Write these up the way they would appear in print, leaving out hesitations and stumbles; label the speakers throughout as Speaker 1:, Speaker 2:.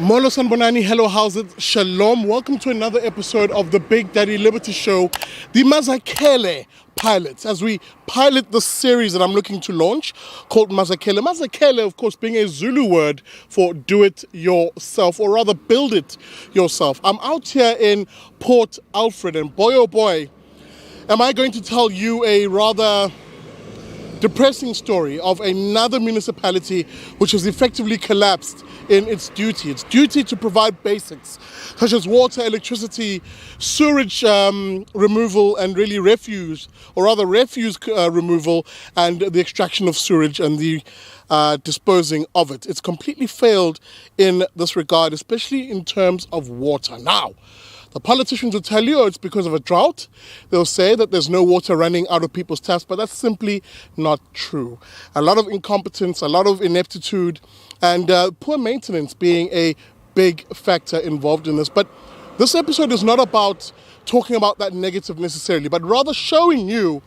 Speaker 1: Molo Sanbonani, hello, how's it? Shalom, welcome to another episode of the Big Daddy Liberty Show, the Mazakele pilots, as we pilot the series that I'm looking to launch called Mazakele. Mazakele, of course, being a Zulu word for do it yourself, or rather build it yourself. I'm out here in Port Alfred, and boy oh boy, am I going to tell you a rather depressing story of another municipality which has effectively collapsed in its duty to provide basics such as water, electricity, sewage removal, and really refuse removal and the extraction of sewage and the disposing of it. It's completely failed in this regard, especially in terms of water. Now, the politicians will tell you it's because of a drought. They'll say that there's no water running out of people's taps, but that's simply not true. A lot of incompetence, a lot of ineptitude, and poor maintenance being a big factor involved in this. But this episode is not about talking about that negative necessarily, but rather showing you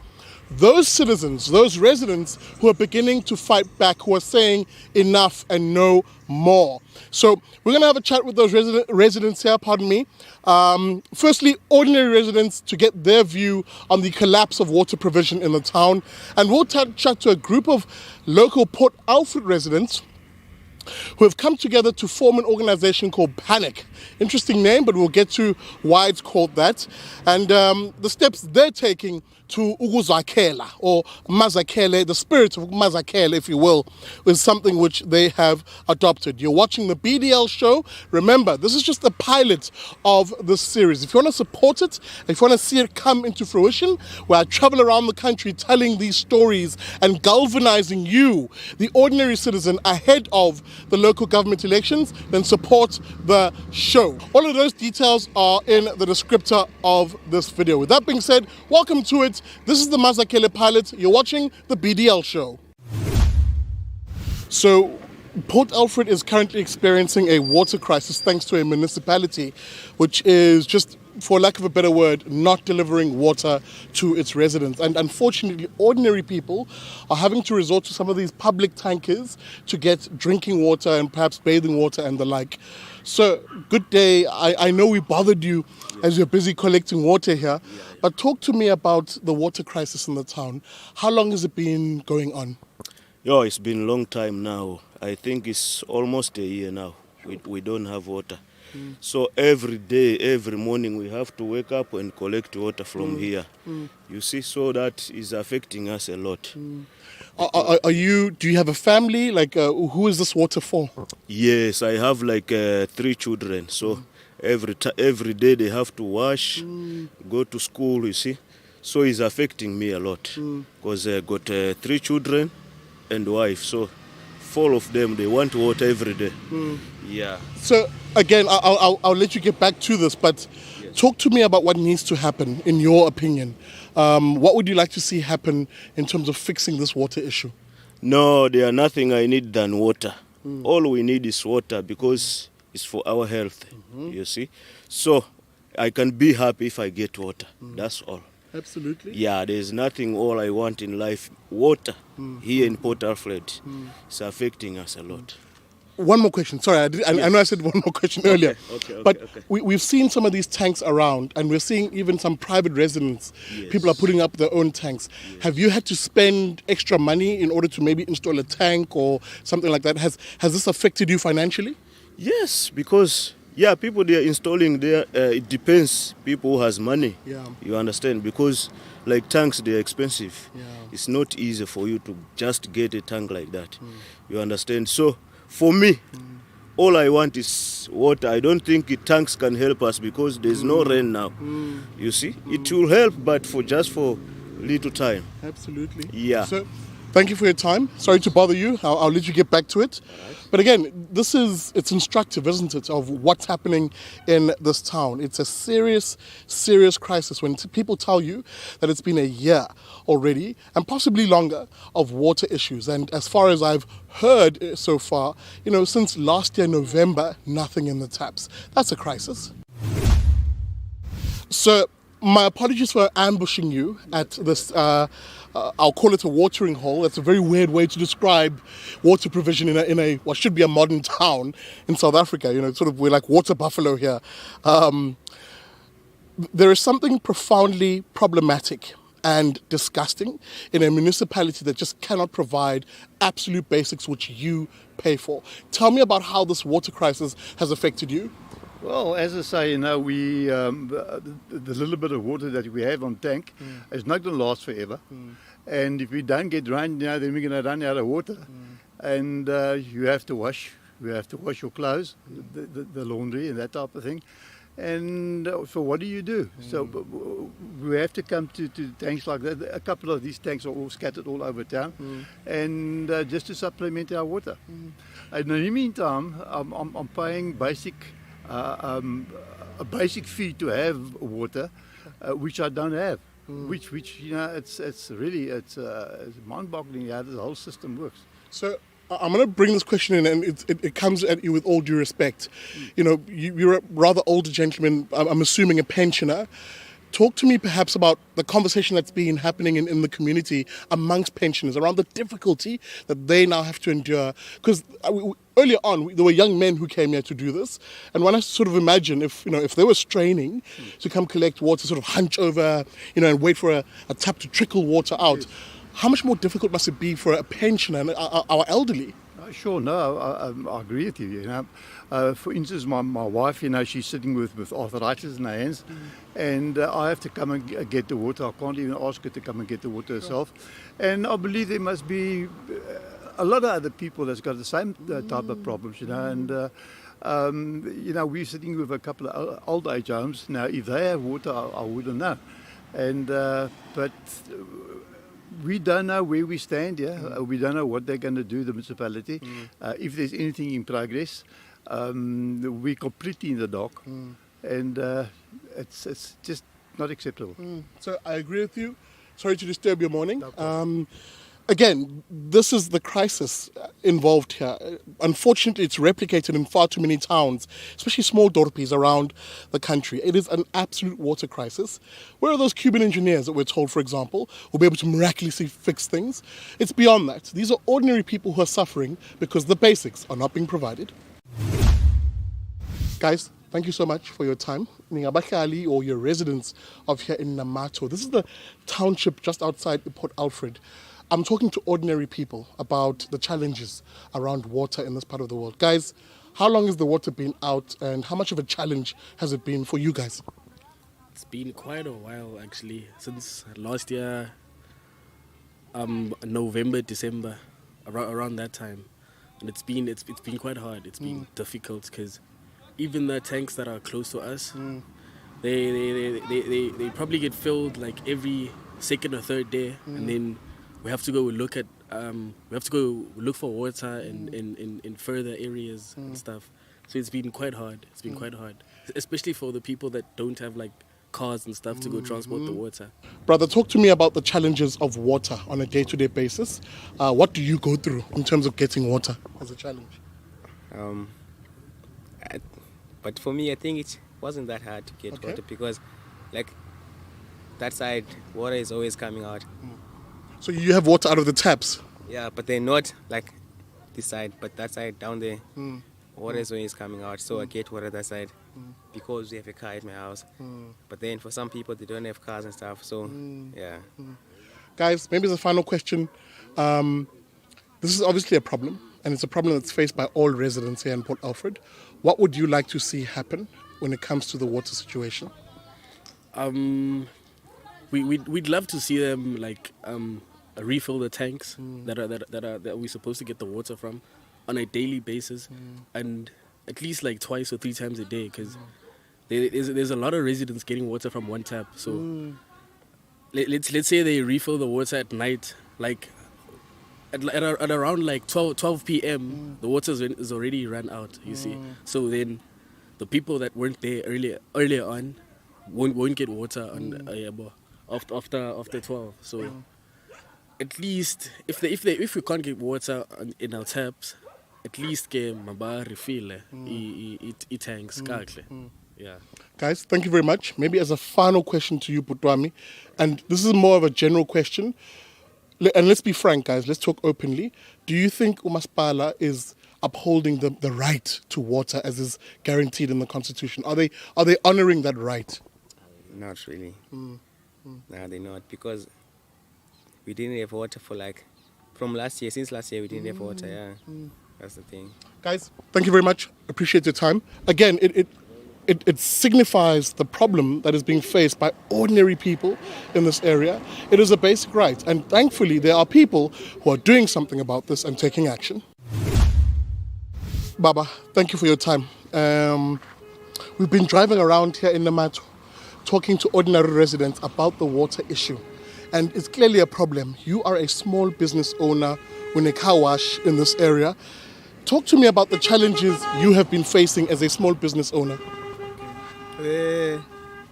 Speaker 1: those citizens, those residents who are beginning to fight back, who are saying enough and no more. So we're going to have a chat with those residents here, pardon me. Firstly, ordinary residents to get their view on the collapse of water provision in the town. And we'll chat to a group of local Port Alfred residents who have come together to form an organization called P.A.N.I.C. Interesting name, but we'll get to why it's called that. And the steps they're taking to Mazakele, or Mazakele, the spirit of Mazakele, if you will, is something which they have adopted. You're watching the BDL Show. Remember, this is just the pilot of this series. If you want to support it, if you want to see it come into fruition, where I travel around the country telling these stories and galvanizing you, the ordinary citizen, ahead of the local government elections, then support the show. All of those details are in the descriptor of this video. With that being said, welcome to it. This is the Mazakele pilot. You're watching the BDL Show. So, Port Alfred is currently experiencing a water crisis thanks to a municipality which is just, for lack of a better word, not delivering water to its residents. And unfortunately, ordinary people are having to resort to some of these public tankers to get drinking water and perhaps bathing water and the like. So, good day. I know we bothered you as you're busy collecting water here, but talk to me about the water crisis in the town. How long has it been going on?
Speaker 2: Yeah, it's been a long time now. I think it's almost a year now. We don't have water. So every day, every morning, we have to wake up and collect water from here. You see, so that is affecting us a lot.
Speaker 1: Do you have a family? Like, who is this water for?
Speaker 2: Yes, I have like 3 children. So every day they have to wash, go to school, you see. So it's affecting me a lot because I got 3 children and wife. So 4 of them, they want water every day. Yeah.
Speaker 1: So again, I'll let you get back to this, but yes, talk to me about what needs to happen in your opinion. What would you like to see happen in terms of fixing this water issue?
Speaker 2: No, there's nothing I need than water. All we need is water because it's for our health, you see. So I can be happy if I get water. That's all. Absolutely. Yeah, there's nothing all I want in life. Water here in Port Alfred. It's affecting us a lot.
Speaker 1: One more question. Sorry, I know I said one more question earlier. Okay. We've seen some of these tanks around, and we're seeing even some private residents. Yes. People are putting up their own tanks. Yes. Have you had to spend extra money in order to maybe install a tank or something like that? Has this affected you financially? Yes,
Speaker 2: because people they are installing there. It depends. People who has money. Yeah. You understand? Because like tanks, they're expensive. Yeah. It's not easy for you to just get a tank like that. You understand? So for me, all I want is water. I don't think tanks can help us because there's no rain now. You see, it will help, but for little time. Absolutely. Yeah. So,
Speaker 1: thank you for your time. Sorry to bother you. I'll let you get back to it. Right. But again, it's instructive, isn't it, of what's happening in this town. It's a serious, serious crisis when people tell you that it's been a year already, and possibly longer, of water issues. And as far as I've heard so far, since last year, November, nothing in the taps. That's a crisis. So, My apologies for ambushing you at this, I'll call it a watering hole. That's a very weird way to describe water provision in a what should be a modern town in South Africa. You know, sort of we're like water buffalo here. There is something profoundly problematic and disgusting in a municipality that just cannot provide absolute basics which you pay for. Tell me about how this water crisis has affected you.
Speaker 3: Well, as I say, we the little bit of water that we have on tank is not going to last forever. And if we don't get rain, then we're going to run out of water. And you have to wash. You have to wash your clothes, the laundry, and that type of thing. And so what do you do? So we have to come to tanks like that. A couple of these tanks are all scattered all over town, and just to supplement our water. And in the meantime, I'm paying a basic fee to have water, which I don't have. Which it's really mind-boggling how the whole system works.
Speaker 1: So I'm going to bring this question in, and it comes at you with all due respect. You know, you're a rather older gentleman, I'm assuming a pensioner. Talk to me perhaps about the conversation that's been happening in the community amongst pensioners around the difficulty that they now have to endure. Because earlier on, there were young men who came here to do this. And when I sort of imagine if they were straining to come collect water, sort of hunch over, and wait for a tap to trickle water out, how much more difficult must it be for a pensioner and our elderly?
Speaker 3: Sure, no, I agree with you. For instance, my wife, she's sitting with arthritis in her hands, and I have to come and get the water. I can't even ask her to come and get the water herself. And I believe there must be a lot of other people that's got the same type of problems, And we're sitting with a couple of old age homes. Now, if they have water, I wouldn't know. And but we don't know where we stand. We don't know what they're going to do, the municipality. If there's anything in progress, we're completely in the dark, and it's just not acceptable.
Speaker 1: So I agree with you. Sorry to disturb your morning. Again, this is the crisis involved here. Unfortunately, it's replicated in far too many towns, especially small dorpies around the country. It is an absolute water crisis. Where are those Cuban engineers that we're told, for example, will be able to miraculously fix things? It's beyond that. These are ordinary people who are suffering because the basics are not being provided. Guys, thank you so much for your time. Mazakhele, or your residents of here in Nemato. This is the township just outside Port Alfred. I'm talking to ordinary people about the challenges around water in this part of the world. Guys, how long has the water been out, and how much of a challenge has it been for you guys?
Speaker 4: It's been quite a while, actually, since last year, November, December, around that time. And it's been quite hard. It's been difficult because even the tanks that are close to us, they probably get filled like every second or third day, and then we have to go look for water in further areas and stuff. So it's been quite hard. It's been quite hard, especially for the people that don't have like cars and stuff to go transport the water.
Speaker 1: Brother, talk to me about the challenges of water on a day-to-day basis. What do you go through in terms of getting water as a challenge?
Speaker 5: But for me, I think it wasn't that hard to get water because, like, that side, water is always coming out.
Speaker 1: So you have water out of the taps?
Speaker 5: Yeah, but they're not like this side, but that side down there, water is always coming out. So I get water that side because we have a car at my house. But then for some people, they don't have cars and stuff. So, yeah.
Speaker 1: Guys, maybe as a final question, this is obviously a problem, and it's a problem that's faced by all residents here in Port Alfred. What would you like to see happen when it comes to the water situation?
Speaker 4: We'd love to see them like refill the tanks that we're supposed to get the water from on a daily basis, and at least like twice or three times a day, because there's a lot of residents getting water from one tap. So let's say they refill the water at night, like at around like 12 p.m. The water is already run out. You see, so then the people that weren't there earlier on won't get water on after 12. So at least if we can't get water in our taps, at least get maba refill tanks kahle. Yeah.
Speaker 1: Guys, thank you very much. Maybe as a final question to you, Putwami, and this is more of a general question, and let's be frank, guys, let's talk openly. Do you think Umaspala is upholding the right to water as is guaranteed in the Constitution? Are they honoring that right?
Speaker 5: Not really. No, they're not, because we didn't have water for from last year. Since last year, we didn't have water. Yeah, that's the thing.
Speaker 1: Guys, thank you very much. Appreciate your time. Again, it signifies the problem that is being faced by ordinary people in this area. It is a basic right, and thankfully there are people who are doing something about this and taking action. Baba, thank you for your time. We've been driving around here in Nemato, talking to ordinary residents about the water issue, and it's clearly a problem. You are a small business owner with a car wash in this area. Talk to me about the challenges you have been facing as a small business owner.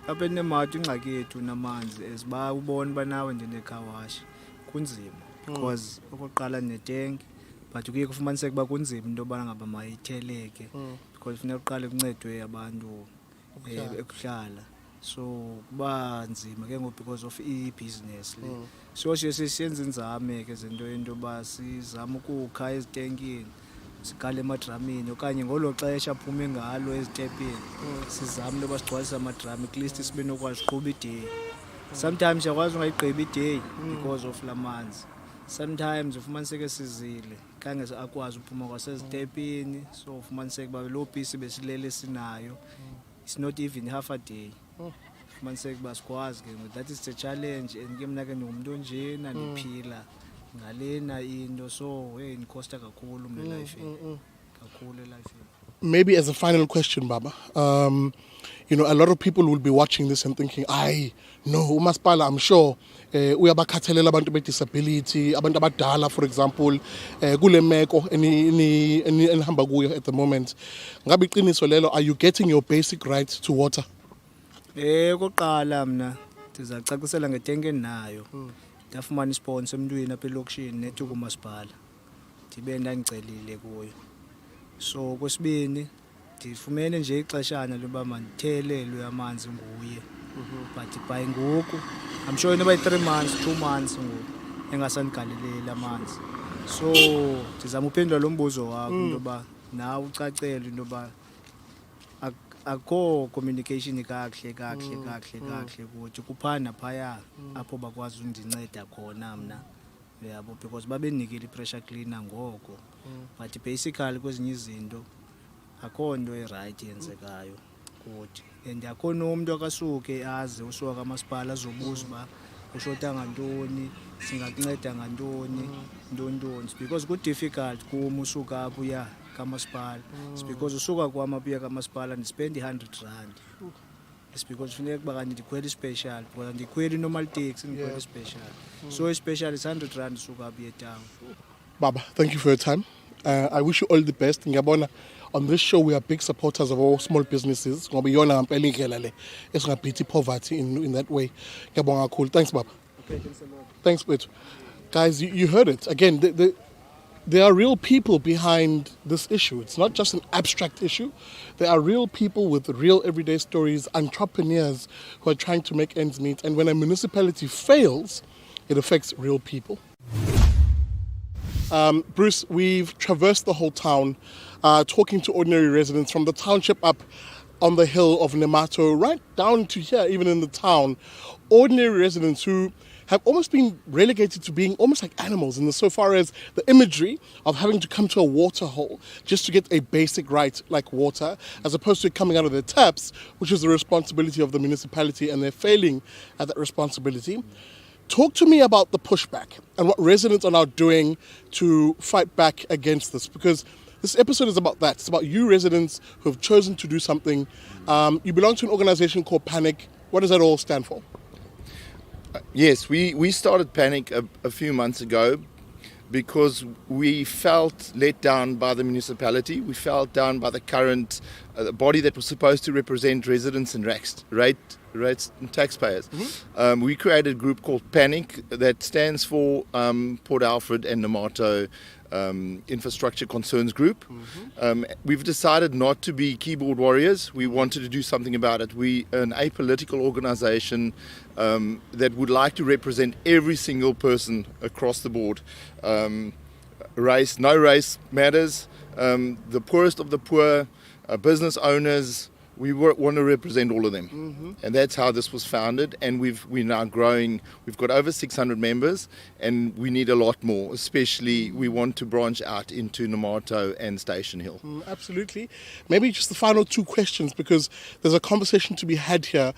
Speaker 6: Apha eNemato ingxaki yethu namanzi esiba ubona banawe ndinecar wash kunzima because okokuqala netank but kuye kufumaniseke uba kunzima into yobana ngaba mayitheleke because funeka kuqale kuncedwe abantu ekuhlala, so kuba nzima ke ngoku because of i-business le. So siyenza inzame ke zento into yoba sizame ukukha ezitenkini, sikale emadramini okanye ngolo xesha aphume ngalo ezitepini sizame into yoba sigcwalise amadrami at least sibe nokwazi uqhuba iday. Sometimes siyakwazi ungayigqibi iday because of lamanzi. Sometimes ufumaniseke sizile khange akwazi uphuma kwasezitepini, so ufumaniseke uba loo pisi besilele sinayo, it's not even half a day. Ufumaniseke uba sikwazi ke ngoku, that is the challenge. And ke mna ke ndingumntu onjena ndiphila ngalena into, so ndikhosta kakhulu mna elifini, kakhulu elifini.
Speaker 1: Maybe as a final question, Baba, a lot of people will be watching this and thinking, no, Umaspala, I'm sure, uyabakhathalela abantu be-disability, abantu abadala, for example, kule meko enihamba kuyo at the moment. Ngabe iqiniso lelo, are you getting your basic right to water?
Speaker 6: Okokuqala mna ndizacacisela ngetenki endinayo. Ndafumana isponsor emntwini apha elokishini nethuka umasipala, ndibe ndandicelile kuyo. So kwesibini ndifumene nje ixeshana loba mandithelelwe amanzi nguye, but by ngoku I'm sure inoba 3 months 2 months ngoku engasandigaleleli amanzi. So ndizama uphendula lo mbuzo wakho into yoba nawe ucacele into yoba akho communication kakuhle kuthi kuphana phaya apho bakwazi undinceda khona mna, yabo, because babenikile i-pressure cleaner ngoko, but basically kwezinye izinto akho nto right yenzekayo kuthi. And akho nomntu akasuke aze usuka kamasipala azobuza uba ushota ngantoni, singakunceda ngantoni, ntontoni, because ku-difficult kum usuka apho uya kamasipala. It's because usuka kwam apho uya kamasipala ndispend i-R100. It's because funeka uba kanti ndikhwela i-special, because ndikhwela i-normal taxi, ndikhwela i-special. So i-special is R100 usuka apho uya town.
Speaker 1: Baba, thank you for your time. I wish you all the best. Ngiyabona, on this show we are big supporters of all small businesses. Ngoba iyona ngempela indlela le esingabhithi poverty in that way. Ngiyabonga kakhulu. Thanks, Baba.
Speaker 6: Okay, thanks a lot.
Speaker 1: Thanks, Bethu. Guys, you heard it. Again, there are real people behind this issue. It's not just an abstract issue. There are real people with real everyday stories, entrepreneurs who are trying to make ends meet. And when a municipality fails, it affects real people. Bruce, we've traversed the whole town, talking to ordinary residents from the township up on the hill of Nemato, right down to here, even in the town. Ordinary residents who have almost been relegated to being almost like animals in so far as the imagery of having to come to a water hole just to get a basic right like water, as opposed to it coming out of their taps, which is the responsibility of the municipality, and they're failing at that responsibility. Talk to me about the pushback and what residents are now doing to fight back against this, because this episode is about that. It's about you residents who have chosen to do something. You belong to an organization called P.A.N.I.C. What does that all stand for?
Speaker 7: Yes, we started P.A.N.I.C a few months ago
Speaker 3: because we felt let down by the municipality. We felt down by the current body that was supposed to represent residents and rates and taxpayers. We created a group called P.A.N.I.C that stands for Port Alfred and Nemato Infrastructure Concerns Group. We've decided not to be keyboard warriors. We wanted to do something about it. We are an apolitical organization that would like to represent every single person across the board. No race matters. The poorest of the poor, business owners, we want to represent all of them. And that's how this was founded, and we're now growing. We've got over 600 members, and we need a lot more, especially we want to branch out into Nemato and Station Hill.
Speaker 1: Absolutely. Maybe just the final two questions, because there's a conversation to be had here.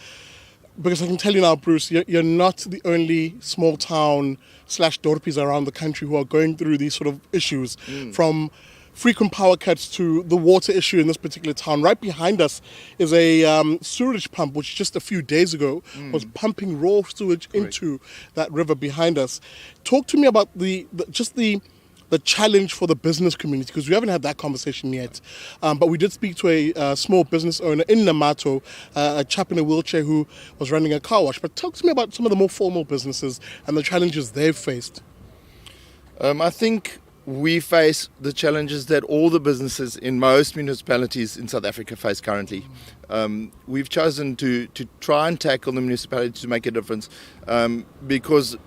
Speaker 1: Because I can tell you now, Bruce, you're not the only small town / dorpies around the country who are going through these sort of issues, from frequent power cuts to the water issue in this particular town. Right behind us is a sewage pump, which just a few days ago was pumping raw sewage into that river behind us. Talk to me about the challenge for the business community, because we haven't had that conversation yet. But we did speak to a small business owner in Nemato, a chap in a wheelchair who was running a car wash. But talk to me about some of the more formal businesses and the challenges they've faced.
Speaker 3: I think we face the challenges that all the businesses in most municipalities in South Africa face currently. We've chosen to try and tackle the municipality to make a difference, because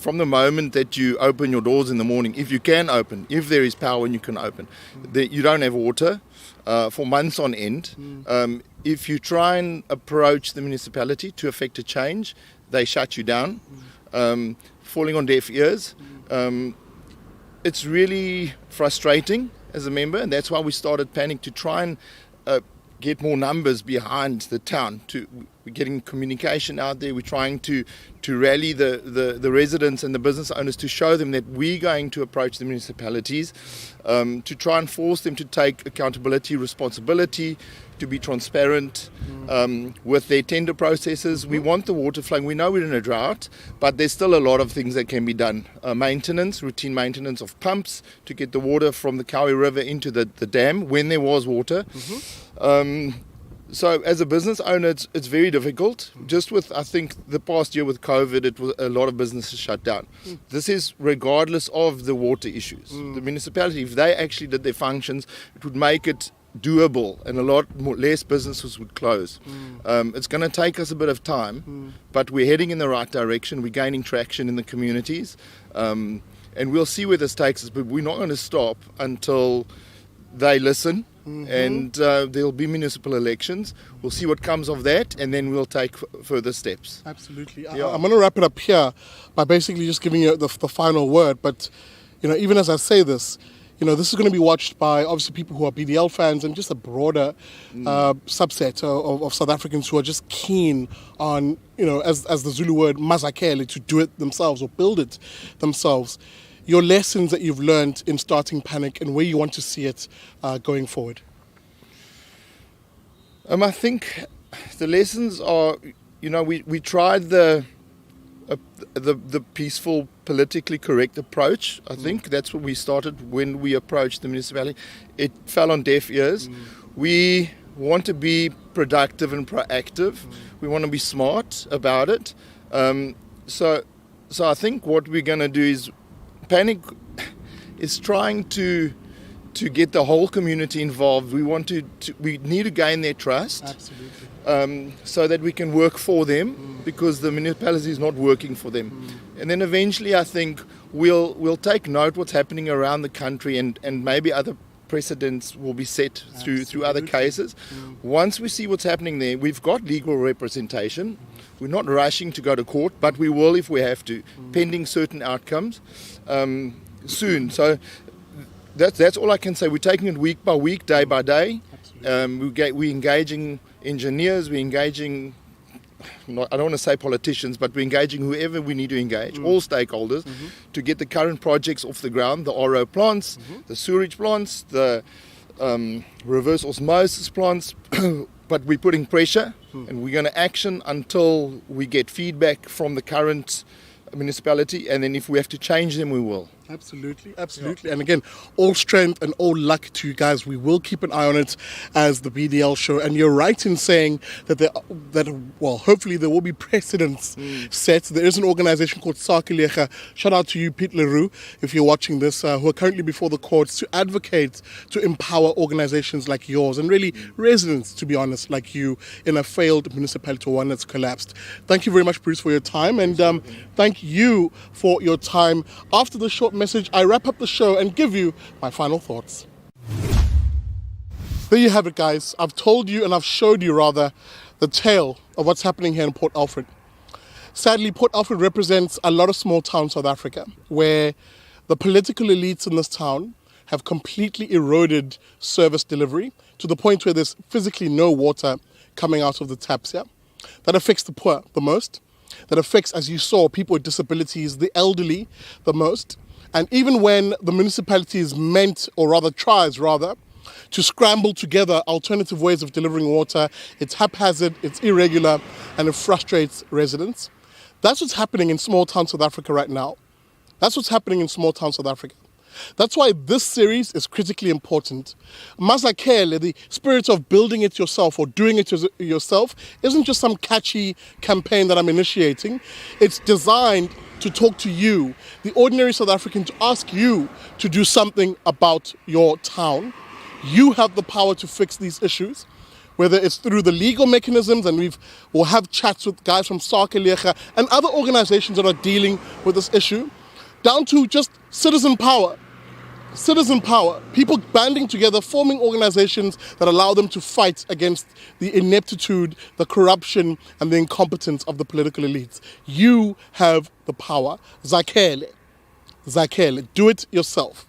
Speaker 3: from the moment that you open your doors in the morning, if you can open, if there is power and you can open, you don't have water for months on end. If you try and approach the municipality to effect a change, they shut you down, falling on deaf ears. It's really frustrating as a member, and that's why we started P.A.N.I.C to try and get more numbers behind the town. We're getting communication out there. We're trying to rally the residents and the business owners to show them that we're going to approach the municipalities to try and force them to take accountability, responsibility, to be transparent with their tender processes. We want the water flowing. We know we're in a drought, but there's still a lot of things that can be done. Routine maintenance of pumps to get the water from the Kawi River into the dam when there was water. So as a business owner, it's very difficult. Just with, I think, the past year with COVID, it was a lot of businesses shut down. This is regardless of the water issues. The municipality, if they actually did their functions, it would make it doable, and a lot less businesses would close. It's going to take us a bit of time, but we're heading in the right direction. We're gaining traction in the communities, and we'll see where this takes us, but we're not going to stop until they listen. And there'll be municipal elections. We'll see what comes of that, and then we'll take further steps.
Speaker 1: Absolutely.
Speaker 3: Yeah.
Speaker 1: I'm going to wrap it up here by basically just giving you the final word. But even as I say this, this is going to be watched by obviously people who are BDL fans and just a broader subset of South Africans who are just keen on, as the Zulu word Mazakele, to do it themselves or build it themselves. Your lessons that you've learned in starting P.A.N.I.C and where you want to see it going forward.
Speaker 3: I think the lessons are, we tried the peaceful, politically correct approach. I think that's what we started when we approached the municipality. It fell on deaf ears. We want to be productive and proactive. We want to be smart about it. So I think what we're going to do is P.A.N.I.C is trying to get the whole community involved. We need to gain their trust.
Speaker 1: Absolutely.
Speaker 3: So that we can work for them, because the municipality is not working for them. And then eventually I think we'll take note what's happening around the country, and maybe other precedents will be set through other cases. Once we see what's happening there, we've got legal representation. We're not rushing to go to court, but we will if we have to, pending certain outcomes soon. So that's all I can say. We're taking it week by week, day by day. We're engaging engineers, we're engaging, I don't want to say politicians, but we're engaging whoever we need to engage, all stakeholders, to get the current projects off the ground, the RO plants, the sewerage plants, the reverse osmosis plants. But we're putting pressure, and we're going to action until we get feedback from the current municipality, and then if we have to change them, we will.
Speaker 1: Absolutely, absolutely. And again, all strength and all luck to you guys. We will keep an eye on it as the BDL show. And you're right in saying that hopefully there will be precedents set. There is an organization called Mazakele. Shout out to you, Pete Leroux, if you're watching this, who are currently before the courts to advocate, to empower organizations like yours and really residents, to be honest, like you in a failed municipality or one that's collapsed. Thank you very much, Bruce, for your time. And thank you for your time. After the short message, I wrap up the show and give you my final thoughts. There you have it, guys. I've told you, and I've showed you rather, the tale of what's happening here in Port Alfred. Sadly, Port Alfred represents a lot of small towns South Africa where the political elites in this town have completely eroded service delivery to the point where there's physically no water coming out of the taps here. That affects the poor the most. That affects, as you saw, people with disabilities, the elderly the most. And even when the municipality is tries to scramble together alternative ways of delivering water, it's haphazard, it's irregular, and it frustrates residents. That's what's happening in small town South Africa right now. That's what's happening in small town South Africa. That's why this series is critically important. Mazakele, the spirit of building it yourself or doing it yourself, isn't just some catchy campaign that I'm initiating. It's designed to talk to you, the ordinary South African, to ask you to do something about your town. You have the power to fix these issues, whether it's through the legal mechanisms, and we'll have chats with guys from Mazakele and other organizations that are dealing with this issue, down to just citizen power. Citizen power, people banding together, forming organizations that allow them to fight against the ineptitude, the corruption, and the incompetence of the political elites. You have the power. Zakele, do it yourself.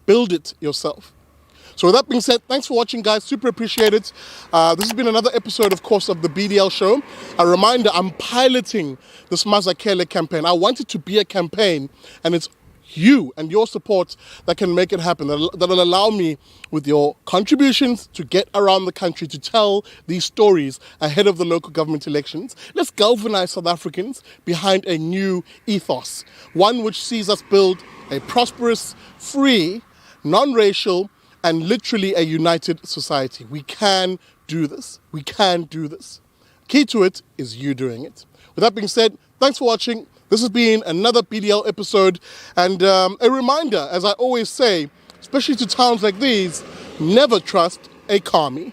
Speaker 1: Build it yourself. So with that being said, thanks for watching, guys. Super appreciate it. This has been another episode, of course, of the BDL Show. A reminder, I'm piloting this Mazakele campaign. I want it to be a campaign, and it's you and your support that can make it happen, that'll allow me, with your contributions, to get around the country to tell these stories ahead of the local government elections. Let's galvanize South Africans behind a new ethos, one which sees us build a prosperous, free, non-racial, and literally a united society. We can do this. We can do this. Key to it is you doing it. With that being said, thanks for watching. This has been another BDL episode, and a reminder, as I always say, especially to towns like these, never trust a commie.